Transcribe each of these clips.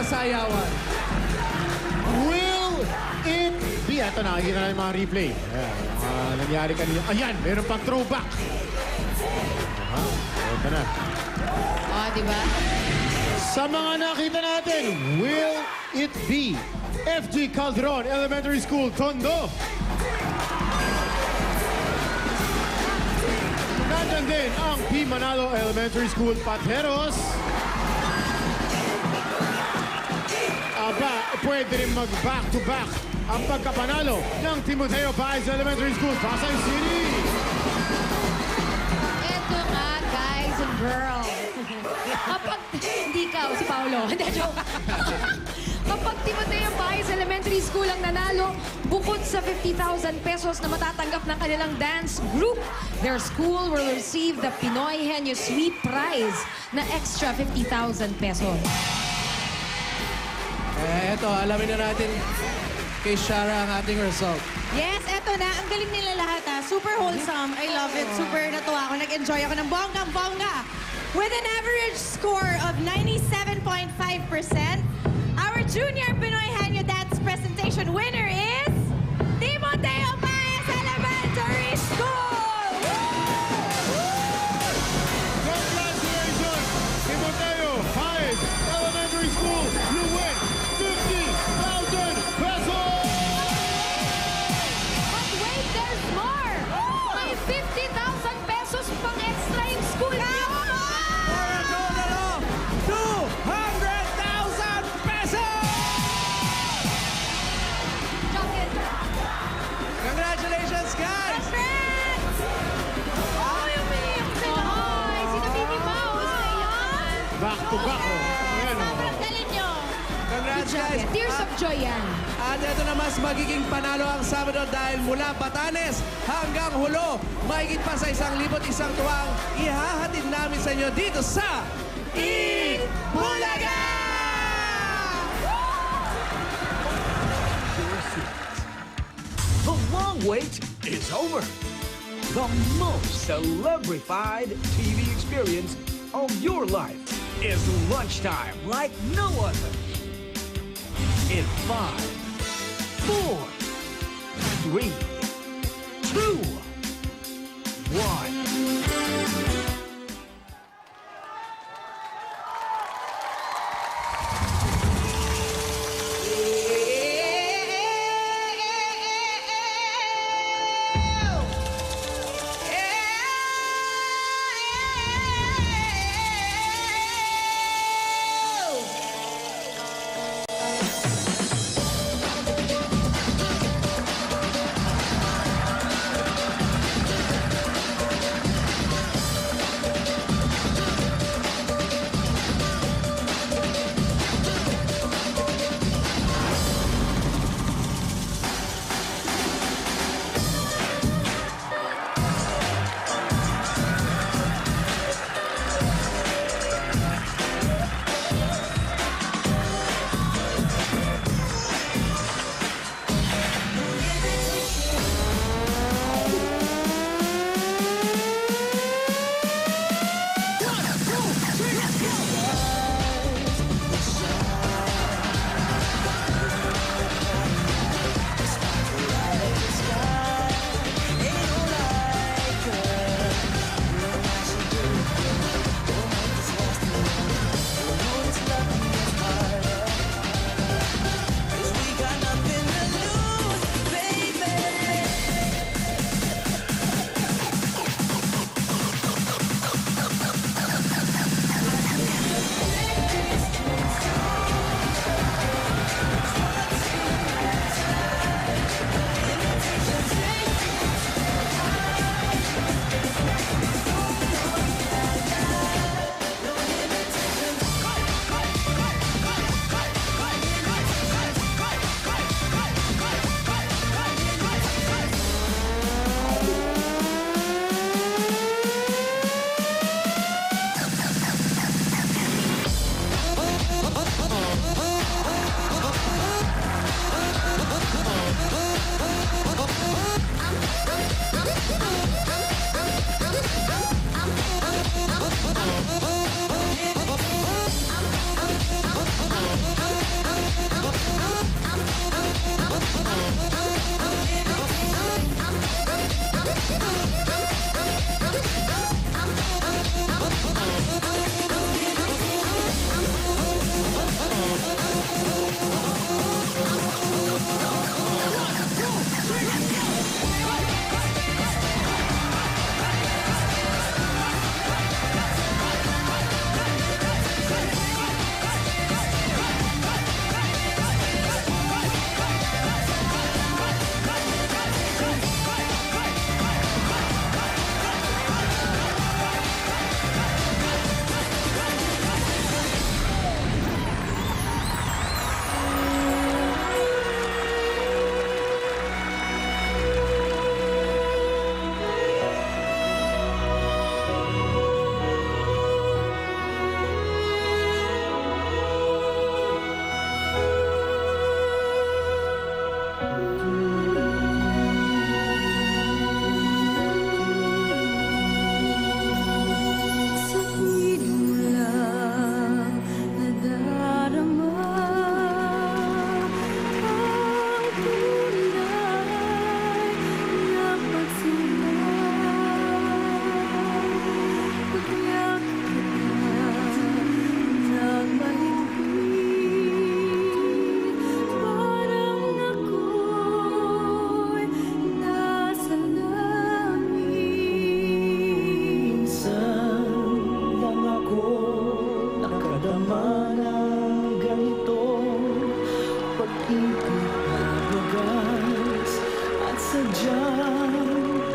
sayawan. Will it be? Ito, nakikita na yung mga replay. Ayan, nangyari kanina. Ayan, meron pang throwback. Aha, ito na. Diba? Sa mga nakita natin, will it be FG Calderon Elementary School, Tondo? Nandyan din ang P. Manalo Elementary School, Pateros. Aba, pwede rin mag-back-to-back ang pagkapanalo ng Timoteo Páez Elementary School, Pasay City. Ito nga, guys and girls. Kapag, hindi ka, si Paolo. Hindi, joke. Kapag Timoteo Páez Elementary School ang nanalo, bukod sa 50,000 pesos na matatanggap ng kanilang dance group, their school will receive the Pinoy Henyo Sweep Prize na extra 50,000 pesos. Eto, alamin na natin kay Shara ang ating result. Yes, eto na. Ang galing nila lahat, ha. Super wholesome. I love it. Super natuwa ako. Nag-enjoy ako ng bonggang-bongga. With an average score of 97.5%, our Junior Pinoy Henyo Dance presentation winner is Timoteo Páez Elementary School! Congratulations, Timoteo Páez Elementary School. You win 50,000 pesos! But wait, there's more! May 50,000 pesos pang extra yung school niyo! For a total of 200,000 pesos! Jacket! Congratulations, guys! Congrats! Oh, yung umiiyak sila. Ay, sino Mimi Mouse? Ayan. Back to back, oh. Ayan, oh. Sobrang galing nyo. Congrats, guys! Tears of joy yan. At ito na mas magiging panalo ang Sabado dahil mula Batanes hanggang Hulo, mahigit pa sa 1,100 tuwang ihahatid namin sa inyo dito sa Eat Bulaga! The long wait is over. The most celebrified TV experience of your life is lunchtime like no other. In 5, 4, 3, 2, 1.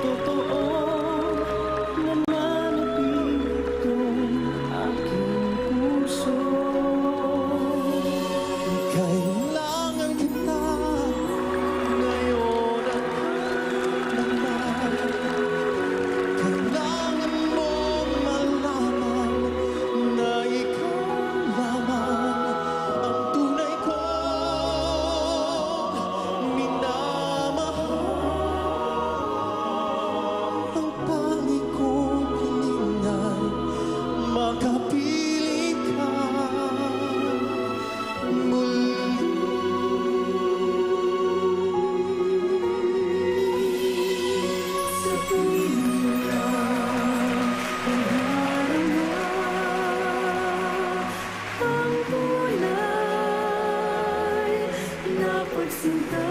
totoong nananabik itong aking puso. Kailangan kita ngayon at kailangan. Kailangan mong malaman na ikaw lamang ang tunay kong minamahal. Ang pangit kong hiling ay makapili ka sa tuwing ang kulay na pagsinta.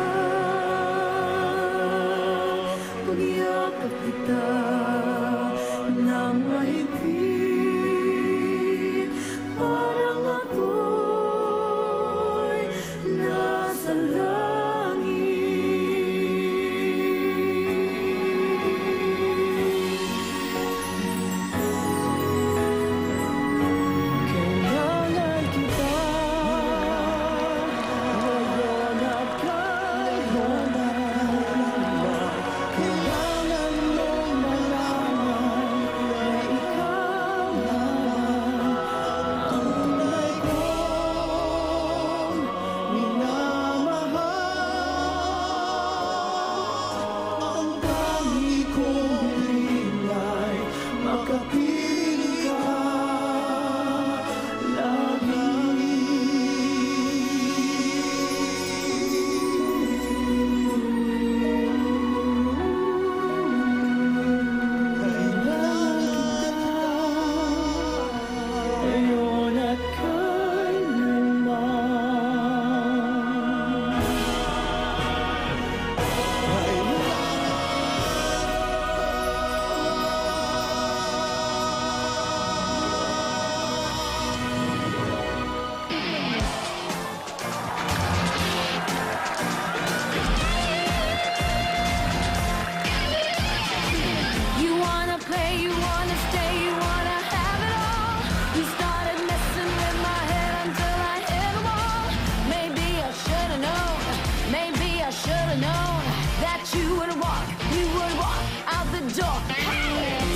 Pagyakap kita ng mahigpit, parang ako'y nasa kailangan kita ngayon at kailanman. Kailangan mong malaman na ikaw lamang ang tunay kong minamahal. Ang tangi kong hiling ay makapiling ka ngayon at kailanman. You wanna play, you wanna stay, you wanna have it all. You started messing with my head until I hit a wall. Maybe I should've known, maybe I should've known that you would walk out the door.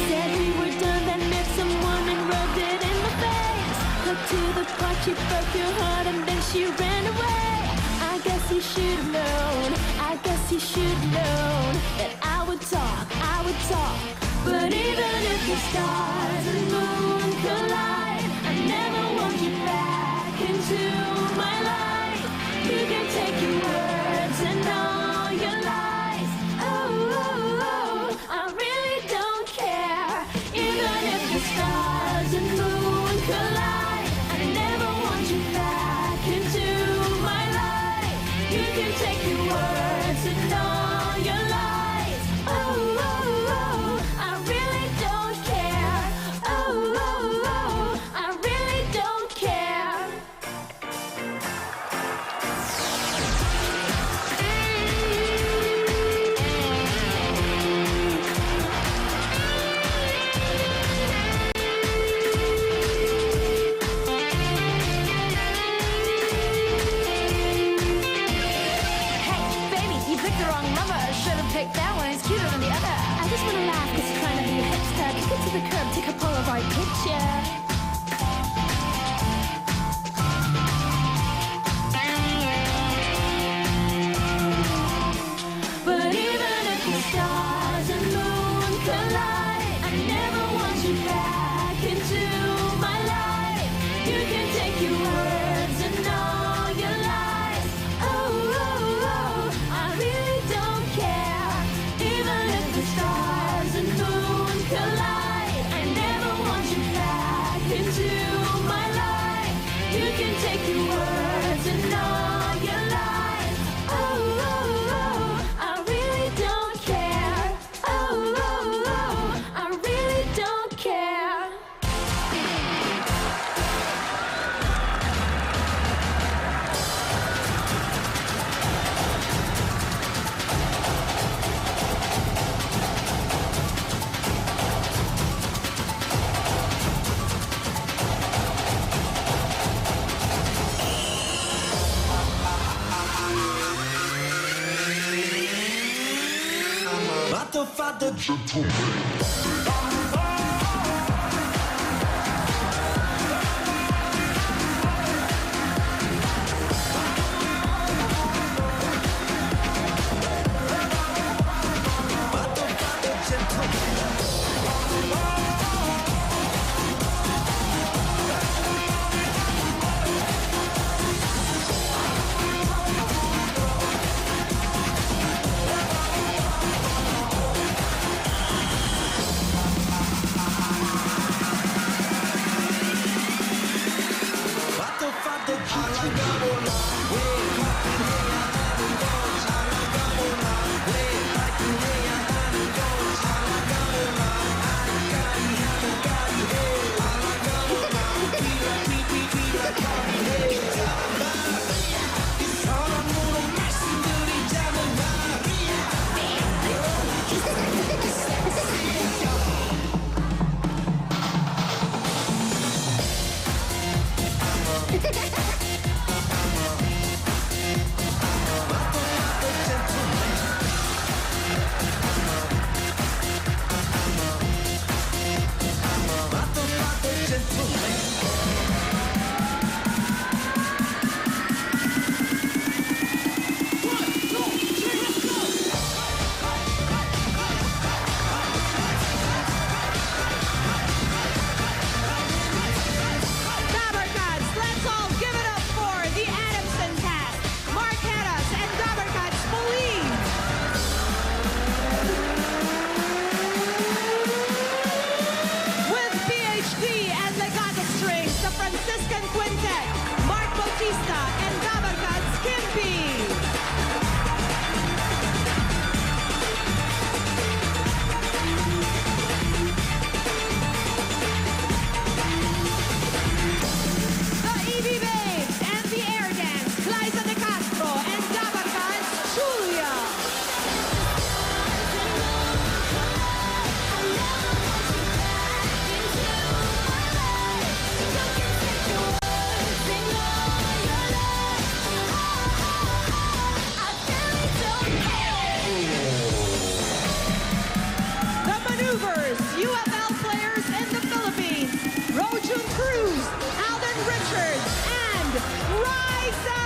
Said we were done, then met someone and rubbed it in my face. Cut to the part, she broke your heart and then she ran away. I guess you should've known, I guess you should've known that I would talk. But even if the stars and moon collide, I never want you back into my life. You can take your words and all your lies. I really don't care. Even if the stars and moon collide, I never want you back into my life. You can take your words and all your lies. I really don't care. Dabarkads, let's all give it up for the Adamson cast. Mark Harris and Dabarkads Police. With PhD and legato strings, the Franciscan Quintet, Mark Bautista and Dabarkads Kimby. The EV Babes and the Air Dance, Liza de Castro and Dabarkads Julia. The Maneuvers, UFL players in the Philippines, Rojun Cruz, Alden Richards, and Riza!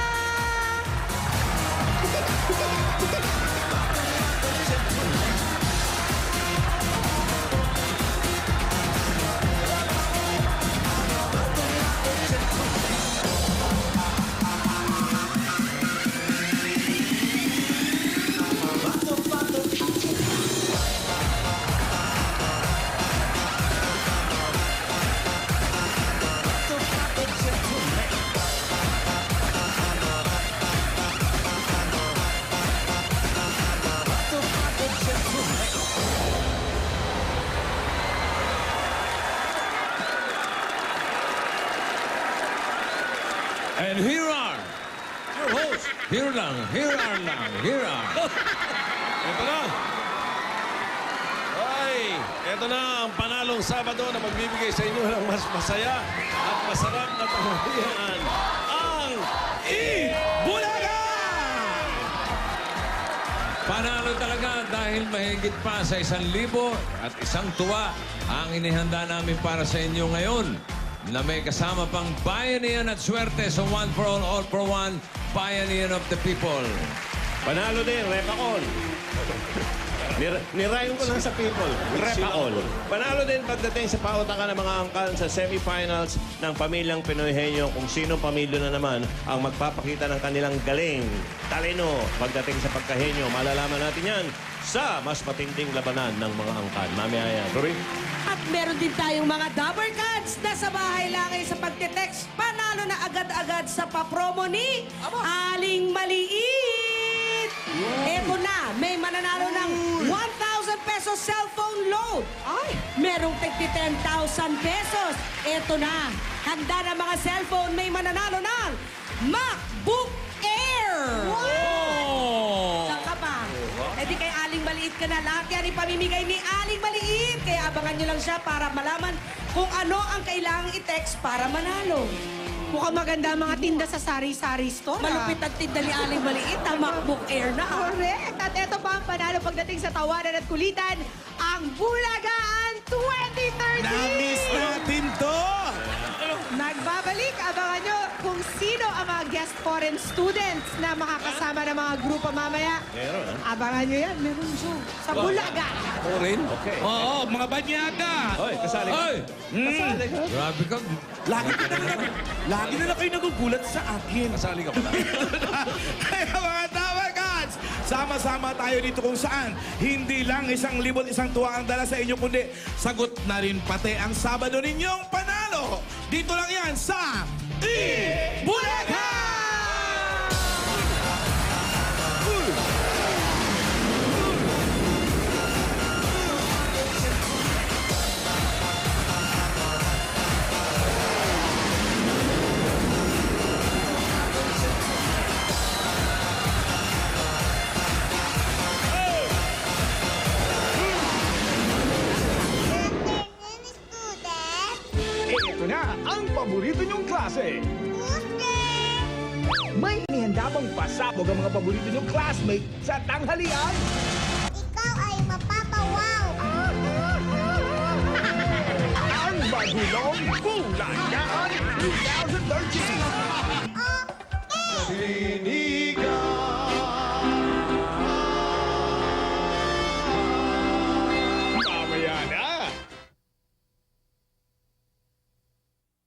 And here are your hosts. Here are. Ito na. Ay, ito na ang panalong Sabado na magbibigay sa inyo ng mas masaya at masarap na tanghalian. Ang Bulaga! Panalo talaga dahil mahigit pa sa 1,000 at isang tuwa ang inihanda namin para sa inyo ngayon na may kasama pang bayanihan at swerte sa One for All for One, Bayanihan of the People. Panalo din, Repacol. Nirayon ko lang sa people. Repacol. Panalo din pagdating sa pautakan ng mga angkan sa semifinals ng Pamilyang Pinoy Henyo kung sinong pamilya na naman ang magpapakita ng kanilang galing, talino pagdating sa pagkahenyo. Malalaman natin yan sa mas matinding labanan ng mga angkan. Mamaya yan. Sorry? At meron din tayong mga Dabarkads na sa bahay lang ay sa pagtitext. Panalo na agad-agad sa papromo ni Aling Maliit. Eto na, may mananalo ng 1,000 pesos cellphone load. Ay, merong tigti 10,000 pesos. Eto na, handa na mga cellphone, may mananalo ng MacBook Air. Oh! Saan ka pa? Eh di kay Aling Maliit ka na. Lahat yan ipamimigay ni Aling Maliit. Kaya abangan nyo lang siya para malaman kung ano ang kailangang i-text para manalo. Mukhang maganda ang mga tinda sa sari-sari store. Malupit ang tinda ni Aling Maliit. MacBook Air na. Correct. At ito pa ang panalo pagdating sa tawanan at kulitan, ang Bulagaan 2013! Na-miss natin to! Nagbabalik, abangan nyo kung sino ang mga guest foreign students na makakasama ng mga grupo mamaya. Meron, ha? Abangan nyo yan, meron show sa Bulaga. Okay. Oo, mga banyaga! Hoy, kasali ka. Ay! Kasali ka. Grabe ka. Lagi na lang kayo nagugulat sa akin. Kasali ka pala. Kaya mga Tower Gods, sama-sama tayo dito kung saan hindi lang 1,000 1 tuwa ang dala sa inyo, kundi sagot na rin pati ang Sabado ninyong panalo. Dito lang yan sa Bulaga! Ito na ang paborito niyong klase. May inihanda bang pasabog ang mga paborito niyong classmate sa tanghalian? Ikaw ay mapapawaw! Ang bagulong Bulagaan 2013!